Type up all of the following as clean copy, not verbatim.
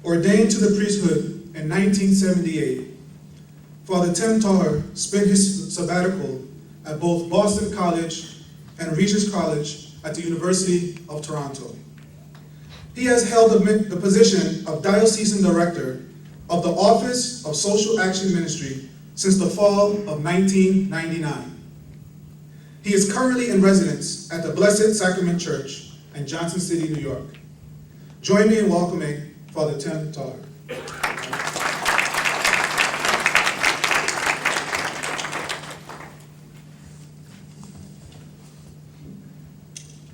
Ordained to the priesthood in 1978, Father Tim Taher spent his sabbatical at both Boston College and Regis College at the University of Toronto. He has held the position of Diocesan Director of the Office of Social Action Ministry since the fall of 1999. He is currently in residence at the Blessed Sacrament Church in Johnson City, New York. Join me in welcoming Father Tim Taher.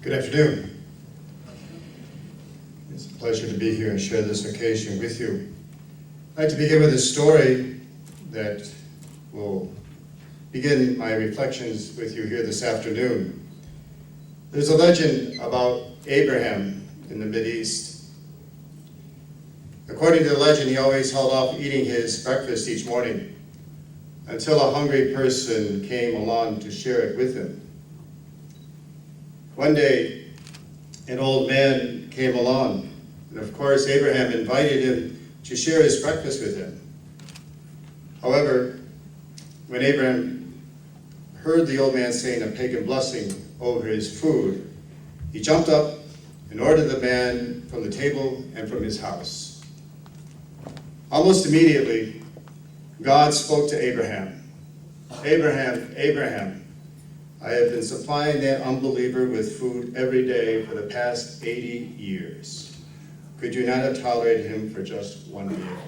Good afternoon. It's a pleasure to be here and share this occasion with you. I'd like to begin with a story that will begin my reflections with you here this afternoon. There's a legend about Abraham in the Mideast. According to the legend, he always held off eating his breakfast each morning until a hungry person came along to share it with him. One day, an old man came along, and of course, Abraham invited him to share his breakfast with him. However, when Abraham heard the old man saying a pagan blessing over his food, he jumped up and ordered the man from the table and from his house. Almost immediately, God spoke to Abraham. Abraham, Abraham, I have been supplying that unbeliever with food every day for the past 80 years. Could you not have tolerated him for just one meal?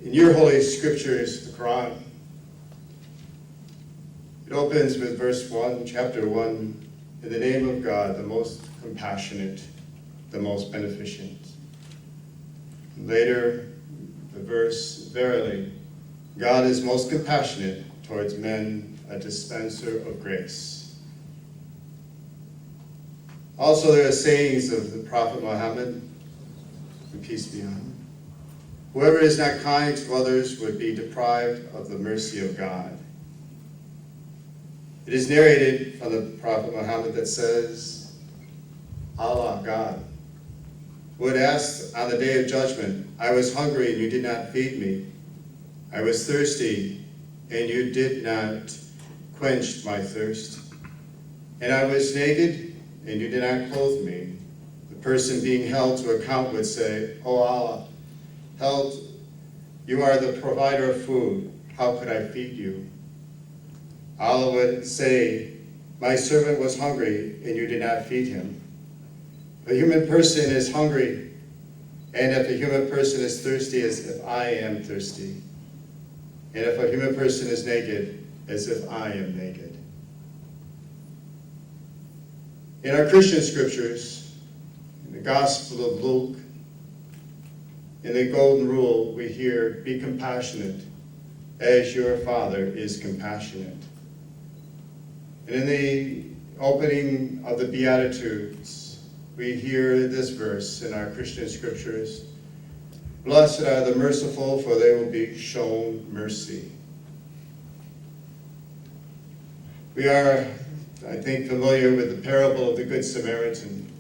In your Holy Scriptures, the Quran, it opens with verse 1, chapter 1, in the name of God, the most compassionate, the most beneficent. And later, the verse, verily, God is most compassionate towards men, a dispenser of grace. Also, there are sayings of the Prophet Muhammad, and peace be on him. Whoever is not kind to others would be deprived of the mercy of God. It is narrated from the Prophet Muhammad that says, Allah, God, would ask on the day of judgment, I was hungry and you did not feed me. I was thirsty, and you did not quench my thirst. And I was naked, and you did not clothe me. The person being held to account would say, O Allah, you are the provider of food. How could I feed you? Allah would say, my servant was hungry, and you did not feed him. A human person is hungry, and if a human person is thirsty, as if I am thirsty. And if a human person is naked, as if I am naked. In our Christian scriptures, in the Gospel of Luke, in the Golden Rule, we hear, be compassionate as your Father is compassionate. And in the opening of the Beatitudes, we hear this verse in our Christian scriptures, blessed are the merciful, for they will be shown mercy. We are, I think, familiar with the parable of the Good Samaritan.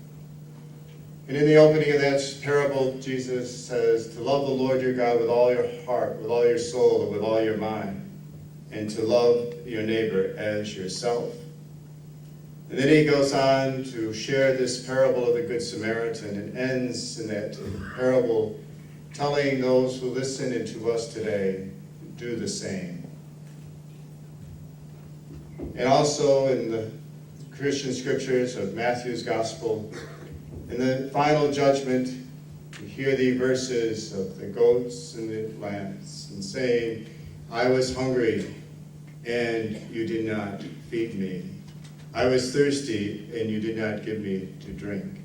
And in the opening of that parable, Jesus says to love the Lord your God with all your heart, with all your soul, and with all your mind, and to love your neighbor as yourself. And then he goes on to share this parable of the Good Samaritan and ends in that parable telling those who listen and to us today, do the same. And also in the Christian scriptures of Matthew's Gospel, in the final judgment, we hear the verses of the goats and the lambs, and saying, I was hungry, and you did not feed me. I was thirsty, and you did not give me to drink.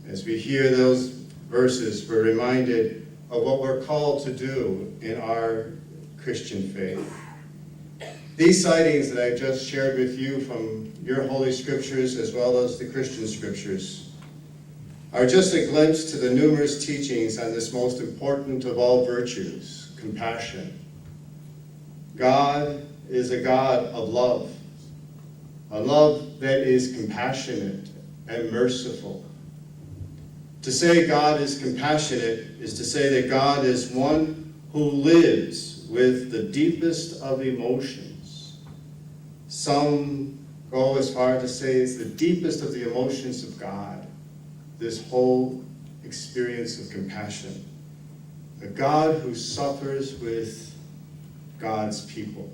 As we hear those verses, we're reminded of what we're called to do in our Christian faith. These sightings that I've just shared with you from your Holy Scriptures as well as the Christian Scriptures are just a glimpse to the numerous teachings on this most important of all virtues, compassion. God is a God of love, a love that is compassionate, and merciful. To say God is compassionate is to say that God is one who lives with the deepest of emotions. Some go as far to say it's the deepest of the emotions of God, this whole experience of compassion. A God who suffers with God's people.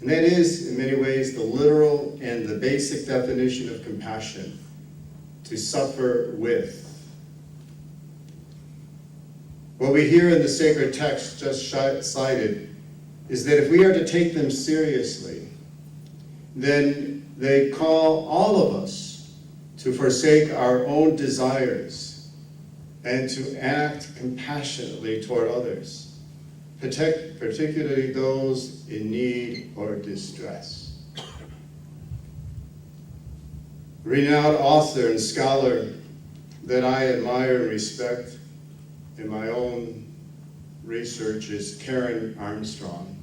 And that is, in many ways, the literal and the basic definition of compassion, to suffer with. What we hear in the sacred text just cited is that if we are to take them seriously, then they call all of us to forsake our own desires and to act compassionately toward others, particularly those in need or distress. A renowned author and scholar that I admire and respect in my own research is Karen Armstrong.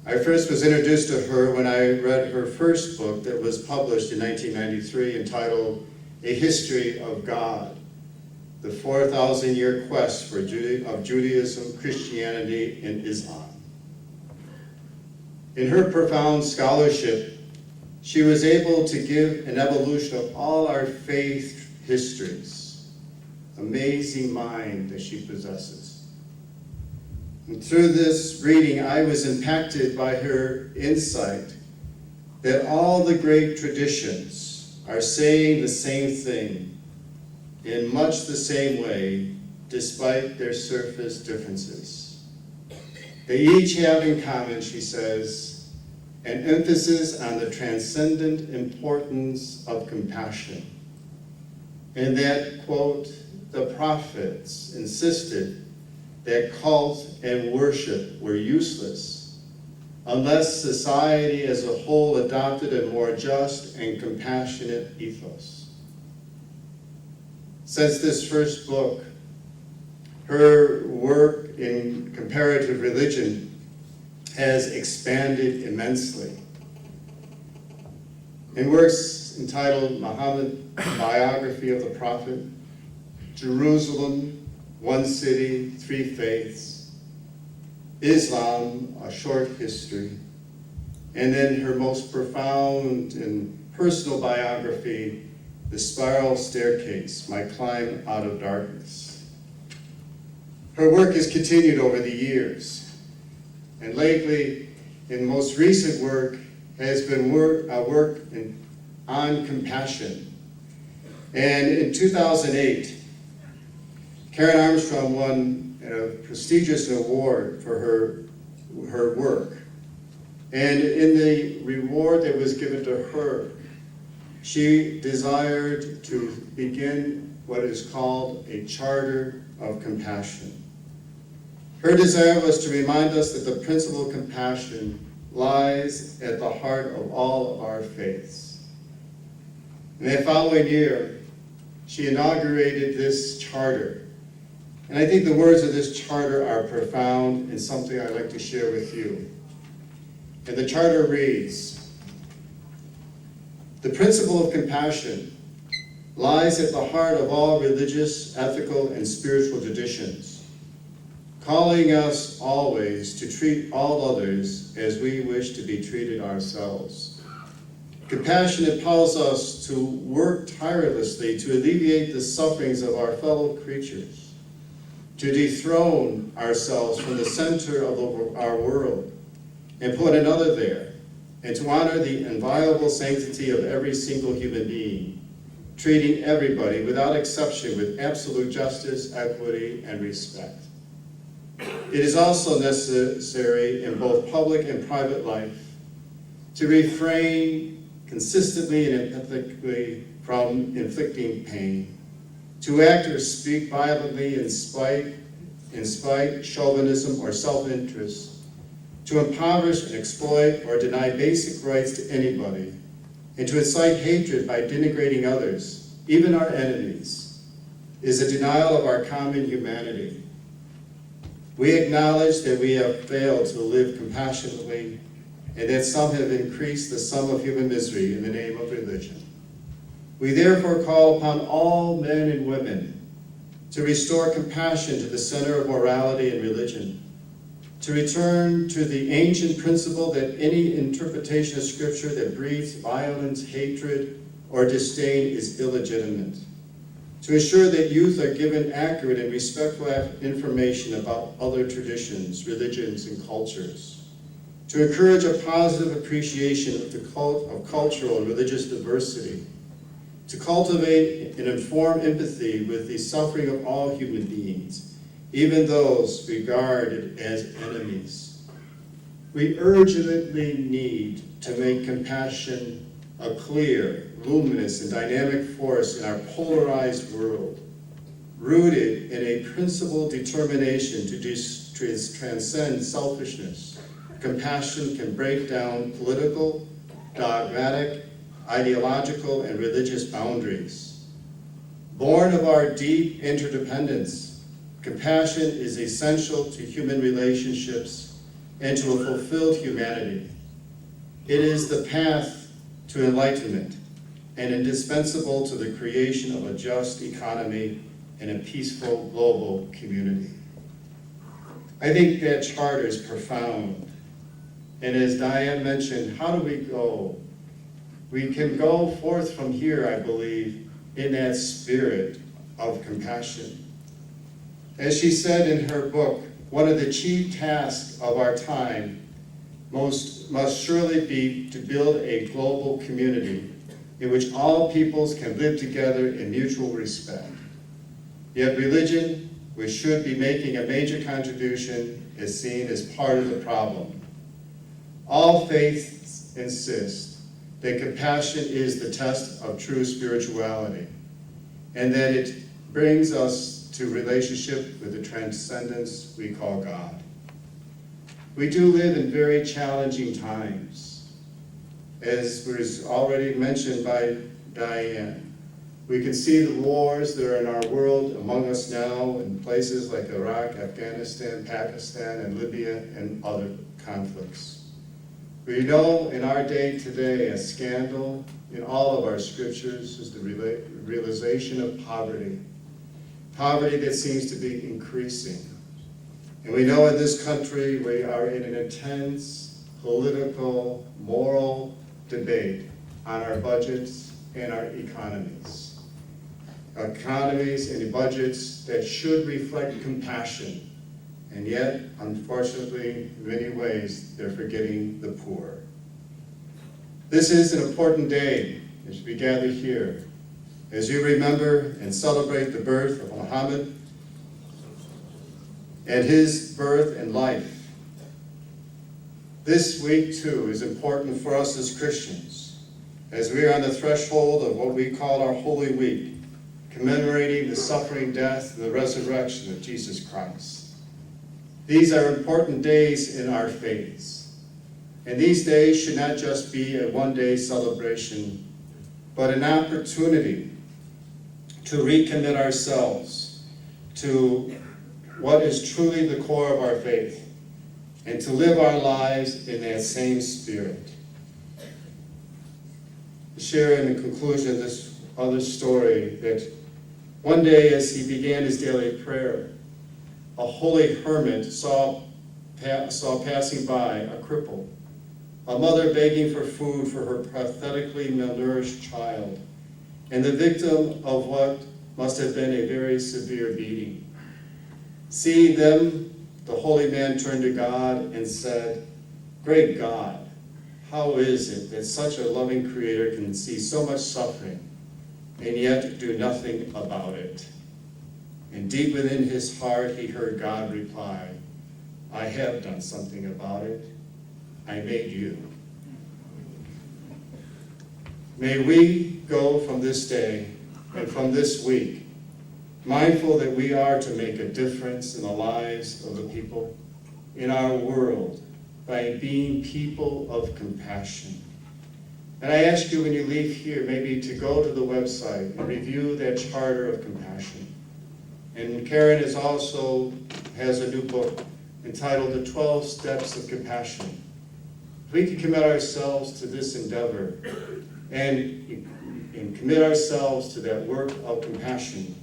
I first was introduced to her when I read her first book that was published in 1993 entitled A History of God, the 4,000-year quest of Judaism, Christianity, and Islam. In her profound scholarship, she was able to give an evolution of all our faith histories. Amazing mind that she possesses. And through this reading, I was impacted by her insight that all the great traditions are saying the same thing in much the same way, despite their surface differences. They each have in common, she says, an emphasis on the transcendent importance of compassion. And that, quote, the prophets insisted that cult and worship were useless unless society as a whole adopted a more just and compassionate ethos. Since this first book, her work in comparative religion has expanded immensely. In works entitled Muhammad, Biography of the Prophet, Jerusalem, One City, Three Faiths, Islam, A Short History, and then her most profound and personal biography, The Spiral Staircase, My Climb Out of Darkness. Her work has continued over the years, and lately, in most recent work, has been work on compassion. And in 2008, Karen Armstrong won a prestigious award for her work. And in the reward that was given to her, she desired to begin what is called a charter of compassion. Her desire was to remind us that the principle of compassion lies at the heart of all of our faiths. And that following year, she inaugurated this charter. And I think the words of this charter are profound and something I'd like to share with you. And the charter reads, the principle of compassion lies at the heart of all religious, ethical, and spiritual traditions, calling us always to treat all others as we wish to be treated ourselves. Compassion impels us to work tirelessly to alleviate the sufferings of our fellow creatures, to dethrone ourselves from the center of our world and put another there, and to honor the inviolable sanctity of every single human being, treating everybody without exception with absolute justice, equity, and respect. It is also necessary in both public and private life to refrain consistently and empathically from inflicting pain, to act or speak violently in spite, chauvinism, or self-interest, to impoverish and exploit or deny basic rights to anybody, and to incite hatred by denigrating others, even our enemies, is a denial of our common humanity. We acknowledge that we have failed to live compassionately and that some have increased the sum of human misery in the name of religion. We therefore call upon all men and women to restore compassion to the center of morality and religion, to return to the ancient principle that any interpretation of Scripture that breeds violence, hatred, or disdain is illegitimate, to ensure that youth are given accurate and respectful information about other traditions, religions, and cultures, to encourage a positive appreciation of of cultural and religious diversity, to cultivate and inform empathy with the suffering of all human beings, even those regarded as enemies. We urgently need to make compassion a clear, luminous, and dynamic force in our polarized world, rooted in a principled determination to transcend selfishness. Compassion can break down political, dogmatic, ideological, and religious boundaries. Born of our deep interdependence, compassion is essential to human relationships and to a fulfilled humanity. It is the path to enlightenment and indispensable to the creation of a just economy and a peaceful global community. I think that charter is profound. And as Diane mentioned, how do we go? We can go forth from here, I believe, in that spirit of compassion. As she said in her book, one of the chief tasks of our time must surely be to build a global community in which all peoples can live together in mutual respect. Yet religion, which should be making a major contribution, is seen as part of the problem. All faiths insist that compassion is the test of true spirituality, and that it brings us to relationship with the transcendence we call God. We do live in very challenging times. As was already mentioned by Diane, we can see the wars that are in our world among us now in places like Iraq, Afghanistan, Pakistan, and Libya, and other conflicts. We know in our day today a scandal in all of our scriptures is the realization of poverty. Poverty that seems to be increasing. And we know in this country we are in an intense political, moral debate on our budgets and our economies. Economies and budgets that should reflect compassion. And yet, unfortunately, in many ways, they're forgetting the poor. This is an important day as we gather here, as you remember and celebrate the birth of Muhammad and his birth and life. This week, too, is important for us as Christians, as we are on the threshold of what we call our Holy Week, commemorating the suffering, death, and the resurrection of Jesus Christ. These are important days in our faiths. And these days should not just be a one-day celebration, but an opportunity to recommit ourselves to what is truly the core of our faith, and to live our lives in that same spirit. To share in the conclusion this other story, that one day as he began his daily prayer, a holy hermit saw passing by a cripple, a mother begging for food for her pathetically malnourished child, and the victim of what must have been a very severe beating. Seeing them, the holy man turned to God and said, "Great God, how is it that such a loving Creator can see so much suffering and yet do nothing about it?" And deep within his heart, he heard God reply, "I have done something about it. I made you." May we go from this day and from this week mindful that we are to make a difference in the lives of the people in our world by being people of compassion. And I ask you when you leave here maybe to go to the website and review that charter of compassion. And Karen has a new book entitled The 12 Steps of Compassion. If we could commit ourselves to this endeavor and and commit ourselves to that work of compassion,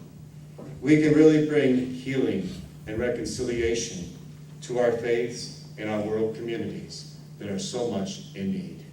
we can really bring healing and reconciliation to our faiths and our world communities that are so much in need.